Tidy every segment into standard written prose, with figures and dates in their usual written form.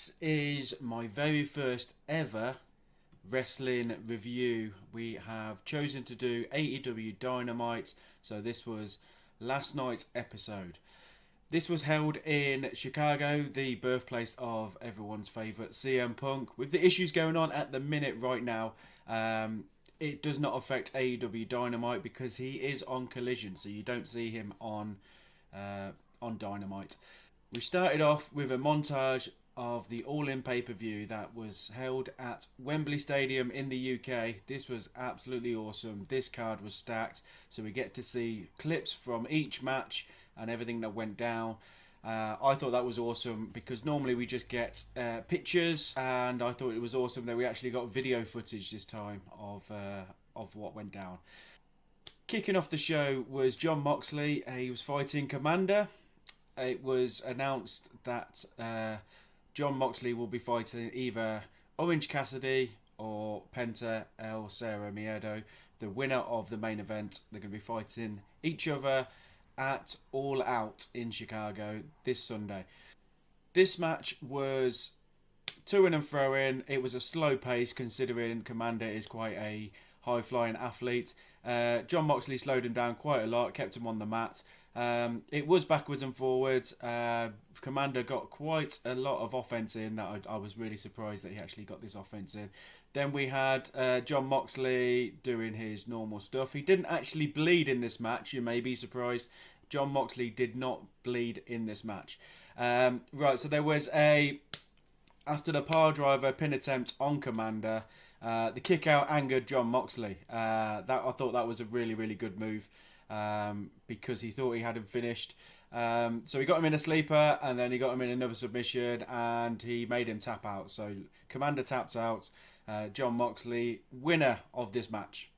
This is my very first ever wrestling review. We have chosen to do AEW Dynamite, so this was last night's episode. This was held in Chicago, the birthplace of everyone's favourite CM Punk. With the issues going on at the minute right now, it does not affect AEW Dynamite because he is on Collision, so you don't see him on Dynamite. We started off with a montage of the All-In pay-per-view that was held at Wembley Stadium in the UK. This was absolutely awesome. This card was stacked, so we get to see clips from each match and everything that went down. I thought that was awesome because normally we just get pictures, and I thought it was awesome that we actually got video footage this time of what went down. Kicking off the show was Jon Moxley. He was fighting Commander. It was announced that Jon Moxley will be fighting either Orange Cassidy or Penta El Zero Miedo, the winner of the main event. They're going to be fighting each other at All Out in Chicago this Sunday. This match was to and fro-in. It was a slow pace considering Commander is quite a high-flying athlete. Jon Moxley slowed him down quite a lot, kept him on the mat. It was backwards and forwards. Commander got quite a lot of offense in that I was really surprised that he actually got this offense in. Then we had Jon Moxley doing his normal stuff. He didn't actually bleed in this match. You may be surprised. Jon Moxley did not bleed in this match. Right, so there was after the power driver pin attempt on Commander, the kick out angered Jon Moxley. I thought that was a really, really good move. Because he thought he had him finished. So he got him in a sleeper, and then he got him in another submission, and he made him tap out. So Commander tapped out. Jon Moxley, winner of this match.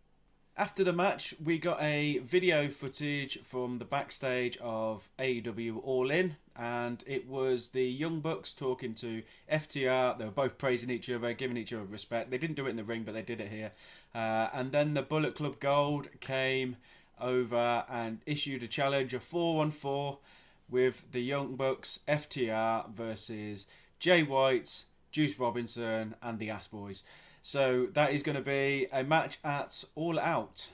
After the match, we got a video footage from the backstage of AEW All In, and it was the Young Bucks talking to FTR. They were both praising each other, giving each other respect. They didn't do it in the ring, but they did it here. And then the Bullet Club Gold came over and issued a challenge, a 4-on-4 with the Young Bucks, FTR versus Jay White, Juice Robinson and the Ass Boys. So that is going to be a match at All Out.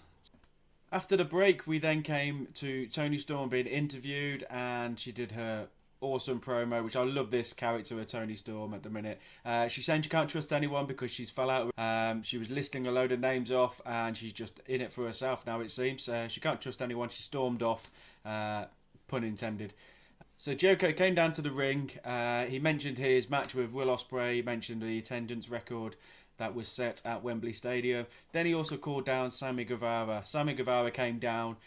After the break, we then came to Toni Storm being interviewed, and she did her awesome promo, which I love this character of Toni Storm at the minute. She's saying she can't trust anyone because she's fell out. She was listing a load of names off, and she's just in it for herself now, it seems. She can't trust anyone. She stormed off, pun intended. So Jericho came down to the ring. He mentioned his match with Will Ospreay. He mentioned the attendance record that was set at Wembley Stadium. Then he also called down Sammy Guevara. Sammy Guevara came down.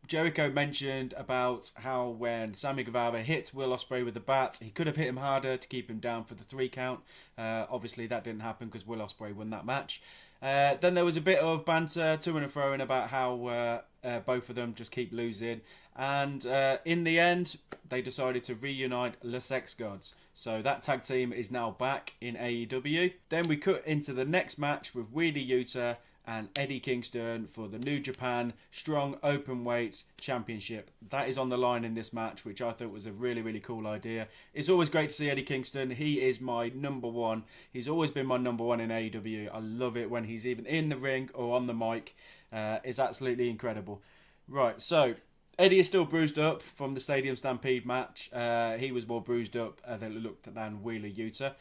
Jericho mentioned about how when Sammy Guevara hit Will Ospreay with the bat, he could have hit him harder to keep him down for the 3 count. Obviously, that didn't happen because Will Ospreay won that match. Then there was a bit of banter to and fro about how both of them just keep losing. And in the end, they decided to reunite Les Sex Gods. So that tag team is now back in AEW. Then we cut into the next match with Wheeler Yuta and Eddie Kingston for the New Japan Strong Openweight Championship. That is on the line in this match, which I thought was a really, really cool idea. It's always great to see Eddie Kingston. He is my number one. He's always been my number one in AEW. I love it when he's even in the ring or on the mic. It's absolutely incredible. Right, so Eddie is still bruised up from the Stadium Stampede match. He was more bruised up than Wheeler Yuta.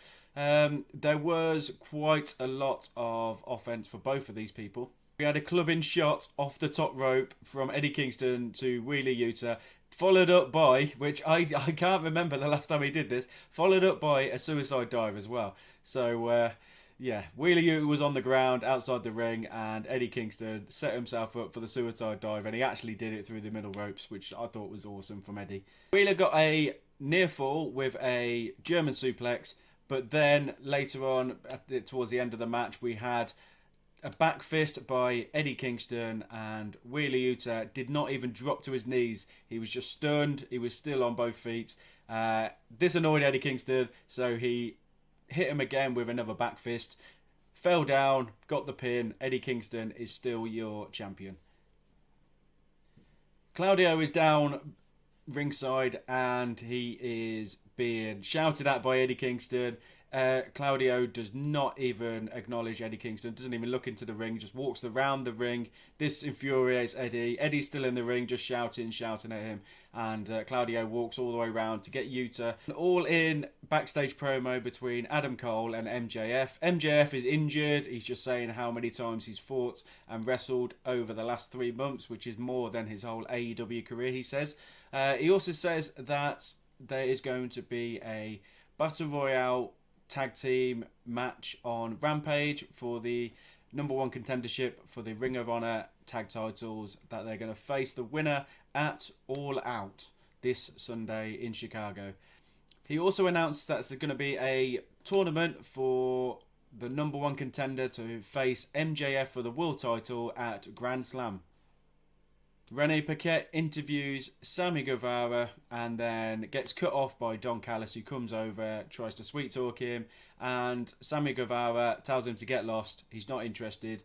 There was quite a lot of offense for both of these people. We had a clubbing shot off the top rope from Eddie Kingston to Wheeler Yuta, followed up by, which I can't remember the last time he did this, followed up by a suicide dive as well. So, Wheeler Yuta was on the ground outside the ring, and Eddie Kingston set himself up for the suicide dive, and he actually did it through the middle ropes, which I thought was awesome from Eddie. Wheeler got a near fall with a German suplex, but then later on, towards the end of the match, we had a back fist by Eddie Kingston, and Wheeler Yuta did not even drop to his knees. He was just stunned. He was still on both feet. This annoyed Eddie Kingston, so he hit him again with another back fist. Fell down, got the pin. Eddie Kingston is still your champion. Claudio is down ringside, and he is being shouted at by Eddie Kingston. Claudio does not even acknowledge Eddie Kingston, doesn't even look into the ring, just walks around the ring. This infuriates Eddie. Eddie's still in the ring, just shouting at him. And Claudio walks all the way around to get Yuta. An all-in backstage promo between Adam Cole and MJF. MJF is injured. He's just saying how many times he's fought and wrestled over the last 3 months, which is more than his whole AEW career, he says. He also says that there is going to be a Battle Royale tag team match on Rampage for the #1 contendership for the Ring of Honor tag titles, that they're going to face the winner at All Out this Sunday in Chicago. He also announced that there's going to be a tournament for the #1 contender to face MJF for the world title at Grand Slam. Rene Paquette interviews Sammy Guevara and then gets cut off by Don Callis, who comes over, tries to sweet talk him, and Sammy Guevara tells him to get lost. He's not interested.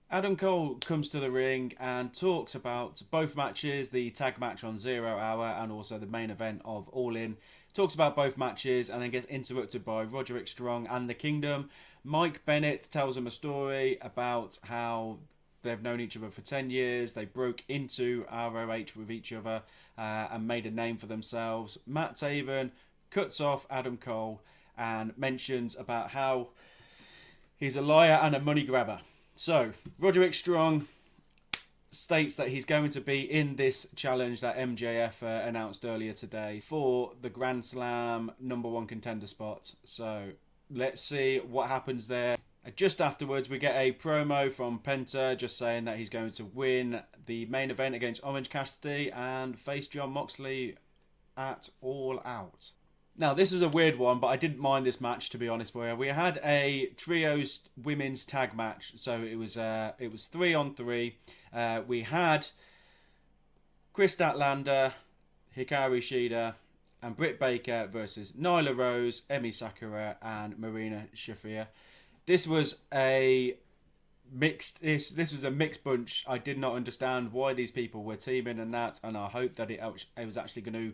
Adam Cole comes to the ring and talks about both matches, the tag match on 0 Hour and also the main event of All In. Talks about both matches and then gets interrupted by Roderick Strong and the Kingdom. Mike Bennett tells him a story about how they've known each other for 10 years. They broke into ROH with each other and made a name for themselves. Matt Taven cuts off Adam Cole and mentions about how he's a liar and a money grabber. So, Roderick Strong states that he's going to be in this challenge that MJF announced earlier today for the Grand Slam #1 contender spot. So, let's see what happens there. Just afterwards, we get a promo from Penta just saying that he's going to win the main event against Orange Cassidy and face Jon Moxley at All Out. Now, this was a weird one, but I didn't mind this match, to be honest with you. We had a trios women's tag match, so it was 3-on-3. We had Chris Statlander, Hikaru Shida, and Britt Baker versus Nyla Rose, Emi Sakura, and Marina Shafir. This was a mixed. This was a mixed bunch. I did not understand why these people were teaming and that, and I hope that it was actually going to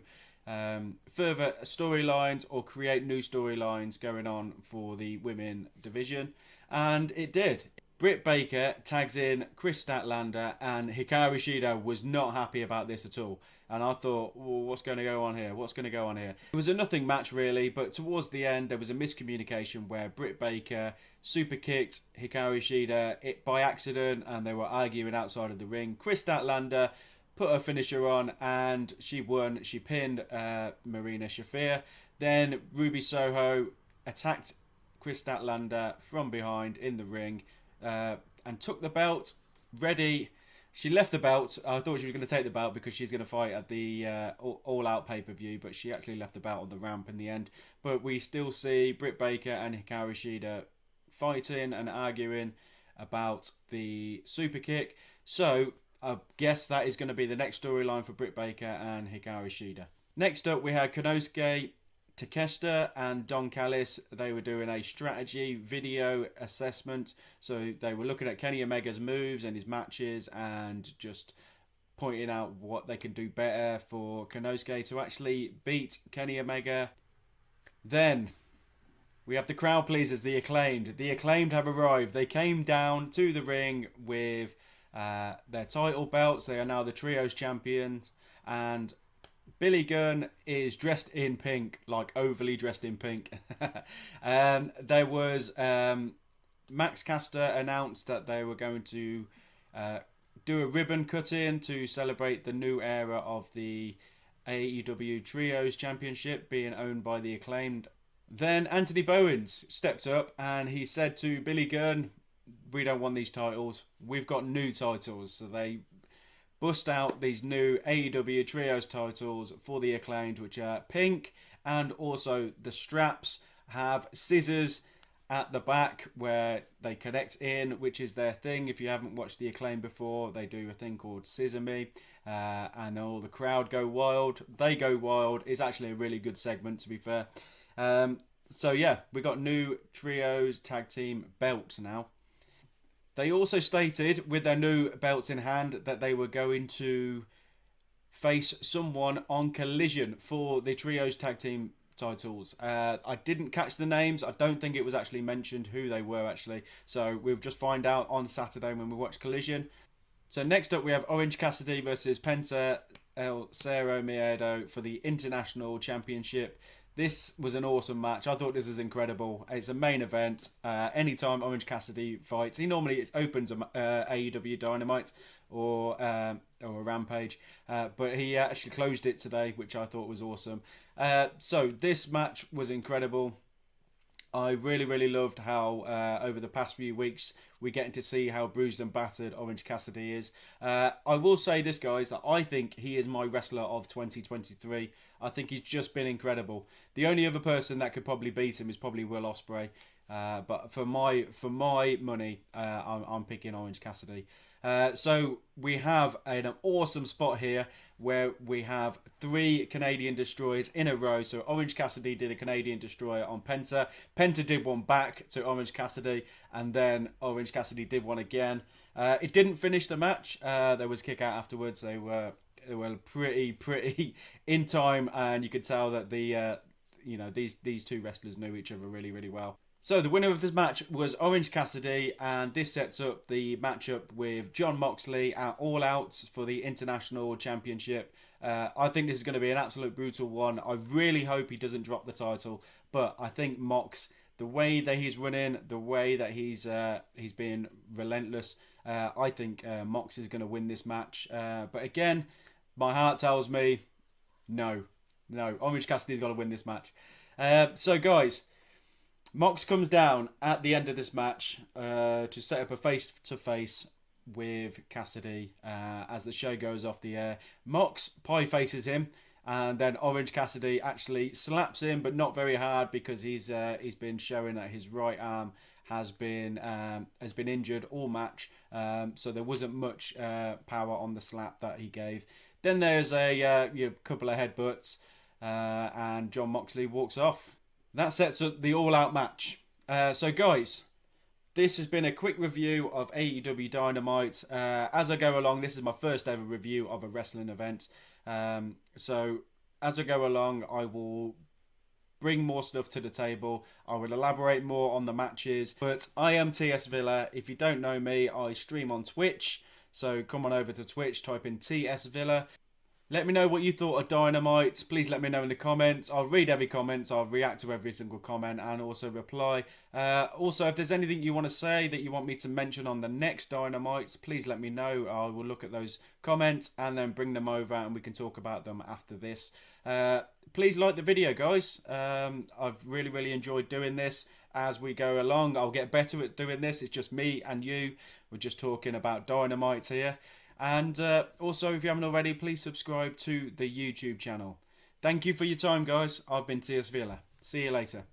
further storylines or create new storylines going on for the women division, and it did. Britt Baker tags in Chris Statlander, and Hikaru Shida was not happy about this at all. And I thought, well, what's going to go on here? What's going to go on here? It was a nothing match, really, but towards the end, there was a miscommunication where Britt Baker super kicked Hikaru Shida by accident, and they were arguing outside of the ring. Chris Statlander put her finisher on, and she won. She pinned Marina Shafir. Then Ruby Soho attacked Chris Statlander from behind in the ring and took the belt. Ready. She left the belt. I thought she was going to take the belt because she's going to fight at the All Out pay-per-view, but she actually left the belt on the ramp in the end. But we still see Britt Baker and Hikaru Shida fighting and arguing about the super kick. So I guess that is going to be the next storyline for Britt Baker and Hikaru Shida. Next up, we had Konosuke Takeshita and Don Callis. They were doing a strategy video assessment. So they were looking at Kenny Omega's moves and his matches and just pointing out what they can do better for Konosuke to actually beat Kenny Omega. Then we have the crowd pleasers, the Acclaimed. The Acclaimed have arrived. They came down to the ring with their title belts. They are now the Trios champions, and Billy Gunn is dressed in pink, like overly dressed in pink. There was Max Caster announced that they were going to do a ribbon cutting to celebrate the new era of the AEW Trios Championship being owned by the Acclaimed. Then Anthony Bowens stepped up and he said to Billy Gunn, "We don't want these titles. We've got new titles." So they bust out these new AEW Trios titles for the Acclaimed, which are pink, and also the straps have scissors at the back where they connect in, which is their thing. If you haven't watched the Acclaimed before, they do a thing called Scissor Me, and all the crowd go wild. They go wild. It's actually a really good segment, to be fair. So yeah, we got new Trios tag team belts now. They also stated, with their new belts in hand, that they were going to face someone on Collision for the Trios Tag Team titles. I didn't catch the names. I don't think it was actually mentioned who they were actually. So we'll just find out on Saturday when we watch Collision. So next up we have Orange Cassidy versus Penta El Cero Miedo for the International Championship. This was an awesome match. I thought this was incredible. It's a main event. Anytime Orange Cassidy fights, he normally opens AEW Dynamite or a Rampage, but he actually closed it today, which I thought was awesome. So this match was incredible. I really loved how over the past few weeks we're getting to see how bruised and battered Orange Cassidy is. I will say this, guys, that I think he is my wrestler of 2023. I think he's just been incredible. The only other person that could probably beat him is probably Will Ospreay. But for my money, I'm picking Orange Cassidy. So we have an awesome spot here where we have 3 Canadian destroyers in a row. So Orange Cassidy did a Canadian destroyer on Penta. Penta did one back to Orange Cassidy, and then Orange Cassidy did one again. It didn't finish the match. There was kick out afterwards. They were pretty in time, and you could tell that these two wrestlers knew each other really well. So the winner of this match was Orange Cassidy, and this sets up the matchup with Jon Moxley at All Out for the International Championship. I think this is going to be an absolute brutal one. I really hope he doesn't drop the title, but I think Mox, the way that he's running, the way that he's been relentless, I think Mox is going to win this match. But again, my heart tells me no. Orange Cassidy's got to win this match. So guys, Mox comes down at the end of this match to set up a face-to-face with Cassidy as the show goes off the air. Mox pie faces him, and then Orange Cassidy actually slaps him, but not very hard because he's been showing that his right arm has been injured all match, so there wasn't much power on the slap that he gave. Then there's a couple of headbutts, and Jon Moxley walks off. That sets up the all-out match. So guys, this has been a quick review of AEW Dynamite. As I go along, this is my first ever review of a wrestling event. So as I go along, I will bring more stuff to the table. I will elaborate more on the matches. But I am TS Villa. If you don't know me, I stream on Twitch. So come on over to Twitch, type in TS Villa. Let me know what you thought of Dynamite. Please let me know in the comments. I'll read every comment. I'll react to every single comment and also reply. Also, if there's anything you want to say that you want me to mention on the next Dynamite, please let me know. I will look at those comments and then bring them over and we can talk about them after this. Please like the video, guys. I've really enjoyed doing this. As we go along, I'll get better at doing this. It's just me and you. We're just talking about Dynamite here. And also, if you haven't already, please subscribe to the YouTube channel. Thank you for your time, guys. I've been TS Villa. See you later.